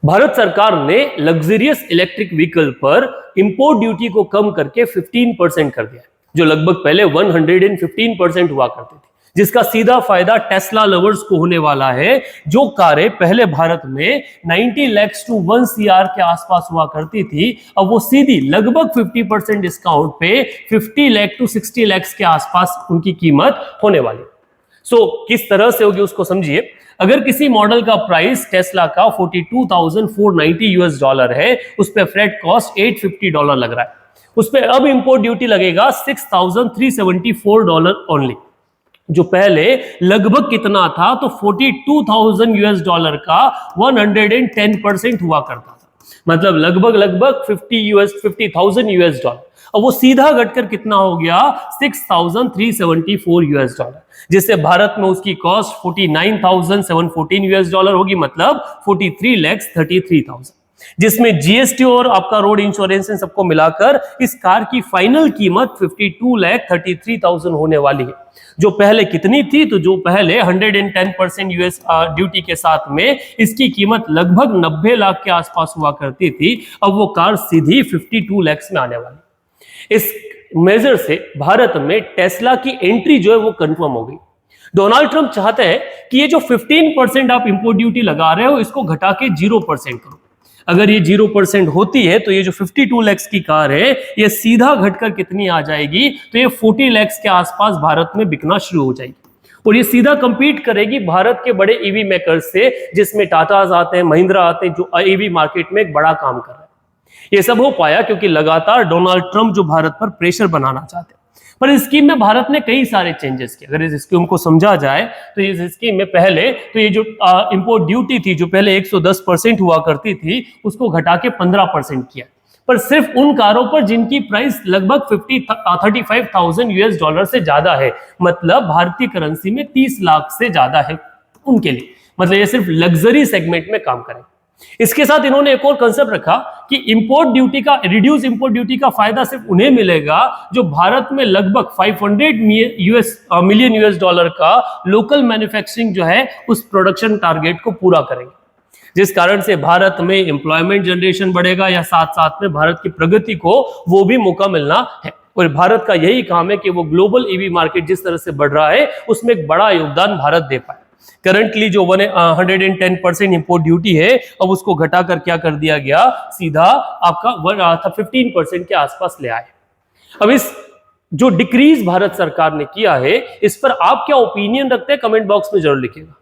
भारत सरकार ने luxurious electric vehicle पर इंपोर्ट ड्यूटी को कम करके 15% कर दिया, जो लगभग पहले 115% हुआ करती थी, जिसका सीधा फायदा टेस्ला लवर्स को होने वाला है। जो कारें पहले भारत में 90 लाख टू 1 CR के आसपास हुआ करती थी, अब वो सीधी लगभग 50% डिस्काउंट पे 50 लाख टू 60 लाख के आसपास उनकी कीमत होने वाली। किस तरह से होगी उसको समझिए। अगर किसी मॉडल का प्राइस टेस्ला का $42,490 है, उस पर फ्रेट कॉस्ट $850 लग रहा है, उस पर अब इंपोर्ट ड्यूटी लगेगा $6,374 ओनली, जो पहले लगभग कितना था, तो $42,000 का 110% हुआ करता था, मतलब लगभग $50,000। अब वो सीधा घटकर कितना हो गया, $6,374, जिससे भारत में उसकी कॉस्ट $49,714 होगी, मतलब 43,33,000, जिसमें जीएसटी और आपका रोड इंश्योरेंस इन सबको मिलाकर इस कार की फाइनल कीमत 52,33,000 होने वाली है, जो पहले कितनी थी, तो जो पहले 110% यूएस ड्यूटी के साथ में इसकी कीमत लगभग 90 लाख के आसपास हुआ करती थी, अब वो कार सीधी 52 लाख में आने वाली। इस मेजर से भारत में टेस्ला की एंट्री जो है वो कंफर्म हो गई। डोनाल्ड ट्रंप चाहते हैं कि ये जो 15% आप इंपोर्ट ड्यूटी लगा रहे हो, इसको घटा के 0% करो। अगर ये 0% होती है तो ये जो 52 लाख की कार है, ये सीधा घटकर कितनी आ जाएगी, तो ये 40 लाख के आसपास भारत में बिकना शुरू हो जाएगी, और ये सीधा कंपीट करेगी भारत के बड़े ईवी मेकर्स से, जिसमें टाटाज आते हैं, महिंद्रा आते हैं, जो ईवी मार्केट में एक बड़ा काम कर रहे हैं। ये सब हो पाया क्योंकि लगातार डोनाल्ड ट्रंप जो भारत पर प्रेशर बनाना चाहते हैं। पर इस स्कीम में भारत ने कई सारे चेंजेस किए। अगर इस स्कीम को समझा जाए तो इस स्कीम में पहले तो ये जो इंपोर्ट ड्यूटी थी, जो पहले 110% हुआ करती थी, उसको घटा के 15% किया, पर सिर्फ उन कारों पर जिनकी प्राइस लगभग $35,000 से ज्यादा है, मतलब भारतीय करेंसी में 30 लाख से ज्यादा है उनके लिए, मतलब ये सिर्फ लग्जरी सेगमेंट में काम करें। इसके साथ इन्होंने एक और कंसेप्ट रखा कि इंपोर्ट ड्यूटी का, रिड्यूस इंपोर्ट ड्यूटी का फायदा सिर्फ उन्हें मिलेगा जो भारत में लगभग $500 मिलियन का लोकल मैन्युफैक्चरिंग जो है उस प्रोडक्शन टारगेट को पूरा करेंगे, जिस कारण से भारत में एम्प्लॉयमेंट जनरेशन बढ़ेगा, या साथ साथ में भारत की प्रगति को वो भी मौका मिलना है। और भारत का यही काम है कि वो ग्लोबल ईवी मार्केट जिस तरह से बढ़ रहा है, उसमें एक बड़ा योगदान भारत दे पाए। करंटली जो 110% इंपोर्ट ड्यूटी है, अब उसको घटाकर क्या कर दिया गया, सीधा आपका 15% के आसपास ले आए। अब इस जो डिक्रीज भारत सरकार ने किया है, इस पर आप क्या ओपिनियन रखते हैं, कमेंट बॉक्स में जरूर लिखिएगा।